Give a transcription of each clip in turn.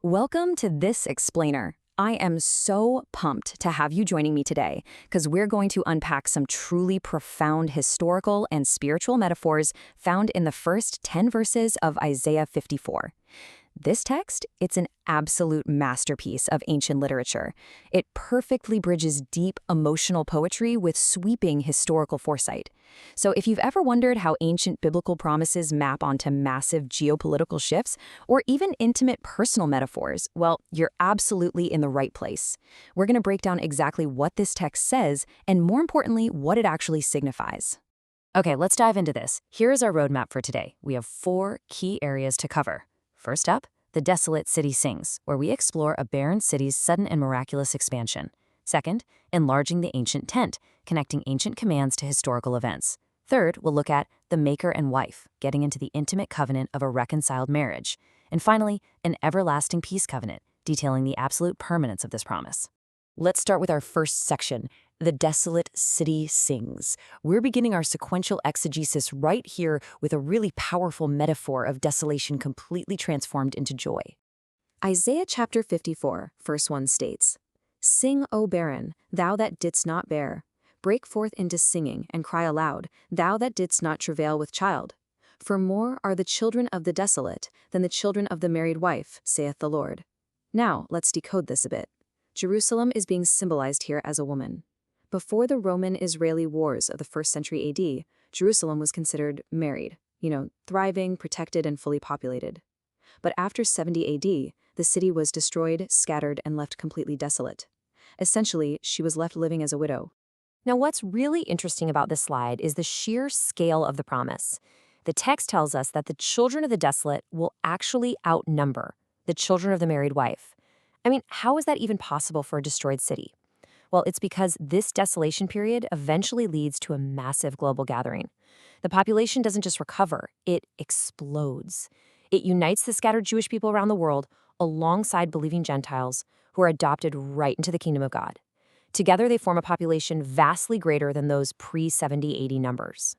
Welcome to This Explainer. I am so pumped to have you joining me today because we're going to unpack some truly profound historical and spiritual metaphors found in the first 10 verses of Isaiah 54. This text, it's an absolute masterpiece of ancient literature. It perfectly bridges deep emotional poetry with sweeping historical foresight. So if you've ever wondered how ancient biblical promises map onto massive geopolitical shifts or even intimate personal metaphors, well, you're absolutely in the right place. We're going to break down exactly what this text says and, more importantly, what it actually signifies. Okay, let's dive into this. Here is our roadmap for today. We have 4 key areas to cover. First up, the desolate city sings, where we explore a barren city's sudden and miraculous expansion. Second, enlarging the ancient tent, connecting ancient commands to historical events. Third, we'll look at the maker and wife, getting into the intimate covenant of a reconciled marriage. And finally, an everlasting peace covenant, detailing the absolute permanence of this promise. Let's start with our first section, the desolate city sings. We're beginning our sequential exegesis right here with a really powerful metaphor of desolation completely transformed into joy. Isaiah chapter 54, verse 1 states, "Sing, O barren, thou that didst not bear. Break forth into singing and cry aloud, thou that didst not travail with child. For more are the children of the desolate than the children of the married wife, saith the Lord." Now, let's decode this a bit. Jerusalem is being symbolized here as a woman. Before the Roman-Israeli wars of the 1st century AD, Jerusalem was considered married, thriving, protected, and fully populated. But after 70 AD, the city was destroyed, scattered, and left completely desolate. Essentially, she was left living as a widow. Now, what's really interesting about this slide is the sheer scale of the promise. The text tells us that the children of the desolate will actually outnumber the children of the married wife. I mean, how is that even possible for a destroyed city? Well, it's because this desolation period eventually leads to a massive global gathering. The population doesn't just recover, it explodes. It unites the scattered Jewish people around the world alongside believing Gentiles who are adopted right into the kingdom of God. Together, they form a population vastly greater than those pre-70 AD numbers.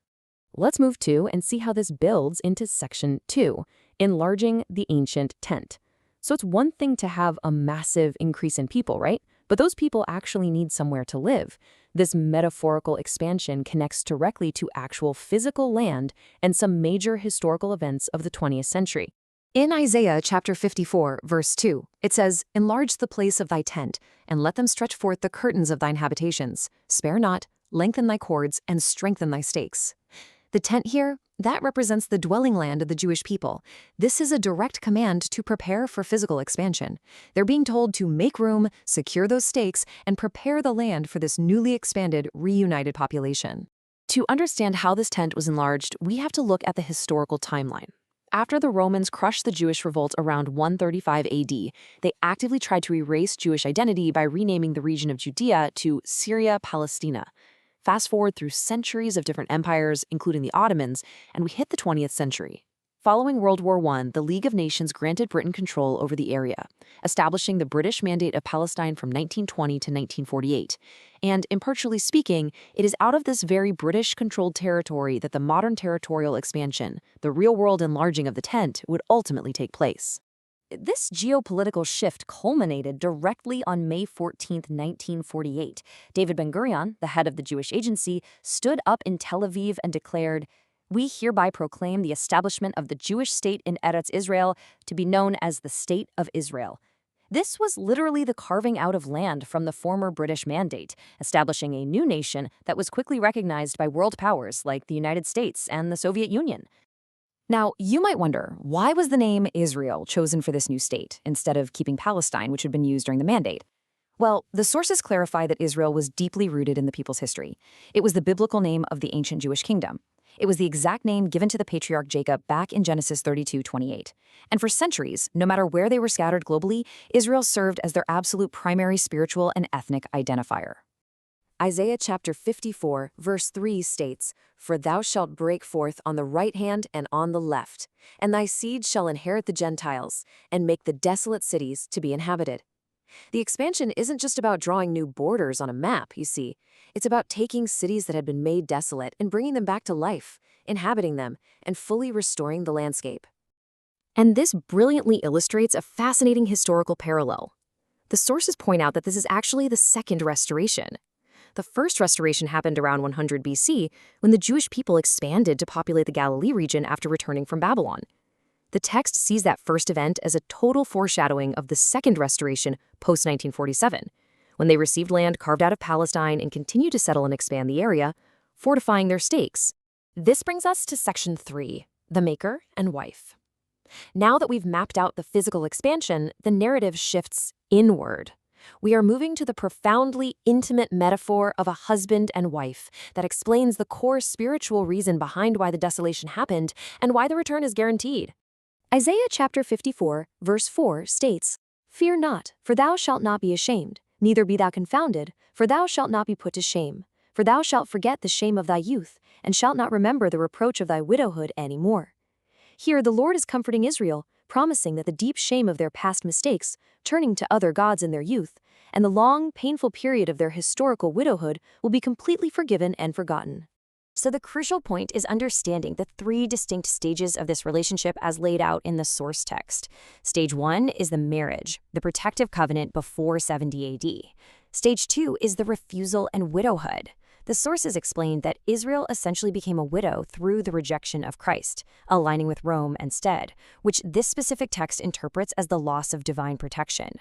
Let's move to and see how this builds into section 2, enlarging the ancient tent. So it's one thing to have a massive increase in people, right? But those people actually need somewhere to live. This metaphorical expansion connects directly to actual physical land and some major historical events of the 20th century. In Isaiah chapter 54, verse 2, it says, "Enlarge the place of thy tent, and let them stretch forth the curtains of thine habitations. Spare not, lengthen thy cords, and strengthen thy stakes." The tent here, that represents the dwelling land of the Jewish people. This is a direct command to prepare for physical expansion. They're being told to make room, secure those stakes, and prepare the land for this newly expanded, reunited population. To understand how this tent was enlarged, we have to look at the historical timeline. After the Romans crushed the Jewish revolt around 135 AD, they actively tried to erase Jewish identity by renaming the region of Judea to Syria Palestina. Fast forward through centuries of different empires, including the Ottomans, and we hit the 20th century. Following World War I, the League of Nations granted Britain control over the area, establishing the British Mandate of Palestine from 1920 to 1948. And impartially speaking, it is out of this very British-controlled territory that the modern territorial expansion, the real-world enlarging of the tent, would ultimately take place. This geopolitical shift culminated directly on May 14, 1948. David Ben-Gurion, the head of the Jewish Agency, stood up in Tel Aviv and declared, "We hereby proclaim the establishment of the Jewish state in Eretz Israel to be known as the State of Israel." This was literally the carving out of land from the former British Mandate, establishing a new nation that was quickly recognized by world powers like the United States and the Soviet Union. Now, you might wonder, why was the name Israel chosen for this new state, instead of keeping Palestine, which had been used during the Mandate? Well, the sources clarify that Israel was deeply rooted in the people's history. It was the biblical name of the ancient Jewish kingdom. It was the exact name given to the patriarch Jacob back in Genesis 32:28. And for centuries, no matter where they were scattered globally, Israel served as their absolute primary spiritual and ethnic identifier. Isaiah chapter 54, verse 3 states, "For thou shalt break forth on the right hand and on the left, and thy seed shall inherit the Gentiles, and make the desolate cities to be inhabited." The expansion isn't just about drawing new borders on a map, you see. It's about taking cities that had been made desolate and bringing them back to life, inhabiting them, and fully restoring the landscape. And this brilliantly illustrates a fascinating historical parallel. The sources point out that this is actually the second restoration. The first restoration happened around 100 BC when the Jewish people expanded to populate the Galilee region after returning from Babylon. The text sees that first event as a total foreshadowing of the second restoration post-1947, when they received land carved out of Palestine and continued to settle and expand the area, fortifying their stakes. This brings us to Section 3, the Maker and Wife. Now that we've mapped out the physical expansion, the narrative shifts inward. We are moving to the profoundly intimate metaphor of a husband and wife that explains the core spiritual reason behind why the desolation happened and why the return is guaranteed. Isaiah chapter 54, verse 4 states, "Fear not, for thou shalt not be ashamed, neither be thou confounded, for thou shalt not be put to shame. For thou shalt forget the shame of thy youth, and shalt not remember the reproach of thy widowhood any more." Here, the Lord is comforting Israel, promising that the deep shame of their past mistakes, turning to other gods in their youth, and the long, painful period of their historical widowhood will be completely forgiven and forgotten. So the crucial point is understanding the three distinct stages of this relationship as laid out in the source text. Stage 1 is the marriage, the protective covenant before 70 AD. Stage 2 is the refusal and widowhood. The sources explain that Israel essentially became a widow through the rejection of Christ, aligning with Rome instead, which this specific text interprets as the loss of divine protection.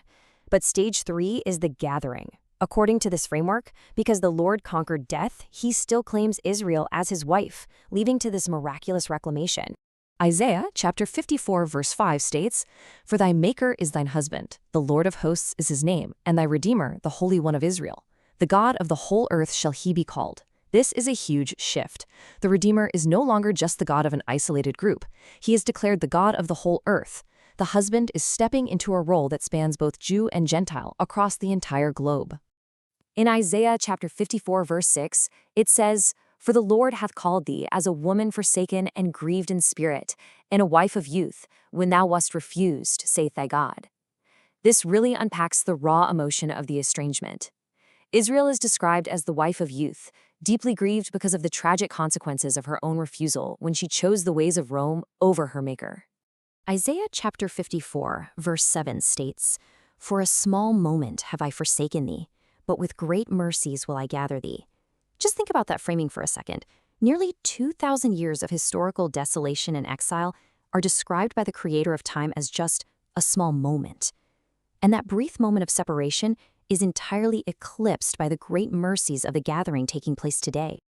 But stage 3 is the gathering. According to this framework, because the Lord conquered death, he still claims Israel as his wife, leading to this miraculous reclamation. Isaiah chapter 54 verse 5 states, "For thy Maker is thine husband, the Lord of hosts is his name, and thy Redeemer, the Holy One of Israel. The God of the whole earth shall he be called." This is a huge shift. The Redeemer is no longer just the God of an isolated group. He is declared the God of the whole earth. The husband is stepping into a role that spans both Jew and Gentile across the entire globe. In Isaiah chapter 54 verse 6, it says, "For the Lord hath called thee as a woman forsaken and grieved in spirit, and a wife of youth, when thou wast refused, saith thy God." This really unpacks the raw emotion of the estrangement. Israel is described as the wife of youth, deeply grieved because of the tragic consequences of her own refusal when she chose the ways of Rome over her Maker. Isaiah chapter 54 verse 7 states, "For a small moment have I forsaken thee, but with great mercies will I gather thee." Just think about that framing for a second. Nearly 2,000 years of historical desolation and exile are described by the creator of time as just a small moment. And that brief moment of separation is entirely eclipsed by the great mercies of the gathering taking place today.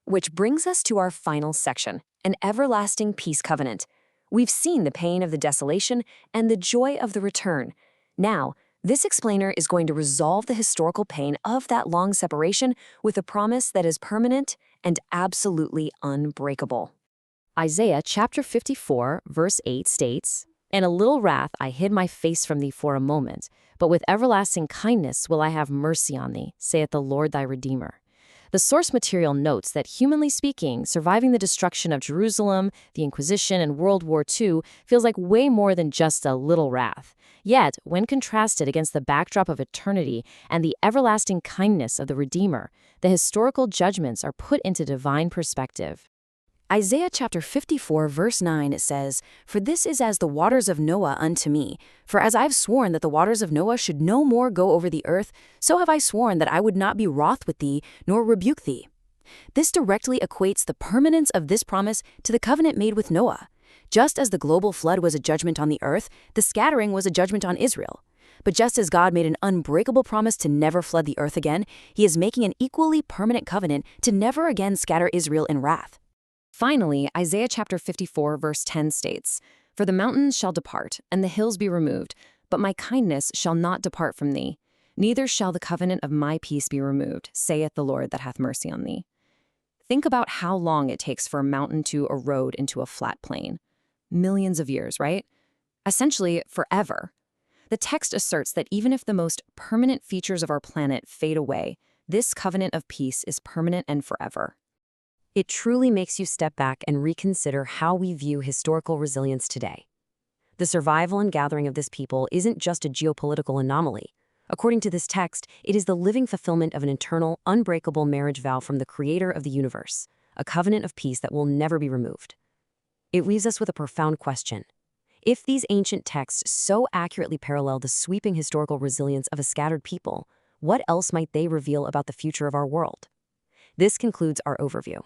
Which brings us to our final section, an everlasting peace covenant. We've seen the pain of the desolation and the joy of the return. Now, this explainer is going to resolve the historical pain of that long separation with a promise that is permanent and absolutely unbreakable. Isaiah chapter 54, verse 8 states, "In a little wrath I hid my face from thee for a moment, but with everlasting kindness will I have mercy on thee, saith the Lord thy Redeemer." The source material notes that, humanly speaking, surviving the destruction of Jerusalem, the Inquisition, and World War II feels like way more than just a little wrath. Yet, when contrasted against the backdrop of eternity and the everlasting kindness of the Redeemer, the historical judgments are put into divine perspective. Isaiah chapter 54 verse 9 says, "For this is as the waters of Noah unto me. For as I have sworn that the waters of Noah should no more go over the earth, so have I sworn that I would not be wroth with thee, nor rebuke thee." This directly equates the permanence of this promise to the covenant made with Noah. Just as the global flood was a judgment on the earth, the scattering was a judgment on Israel. But just as God made an unbreakable promise to never flood the earth again, he is making an equally permanent covenant to never again scatter Israel in wrath. Finally, Isaiah chapter 54 verse 10 states, "For the mountains shall depart, and the hills be removed, but my kindness shall not depart from thee, neither shall the covenant of my peace be removed, saith the Lord that hath mercy on thee." Think about how long it takes for a mountain to erode into a flat plain. Millions of years, right? Essentially, forever. The text asserts that even if the most permanent features of our planet fade away, this covenant of peace is permanent and forever. It truly makes you step back and reconsider how we view historical resilience today. The survival and gathering of this people isn't just a geopolitical anomaly. According to this text, it is the living fulfillment of an eternal, unbreakable marriage vow from the creator of the universe, a covenant of peace that will never be removed. It leaves us with a profound question. If these ancient texts so accurately parallel the sweeping historical resilience of a scattered people, what else might they reveal about the future of our world? This concludes our overview.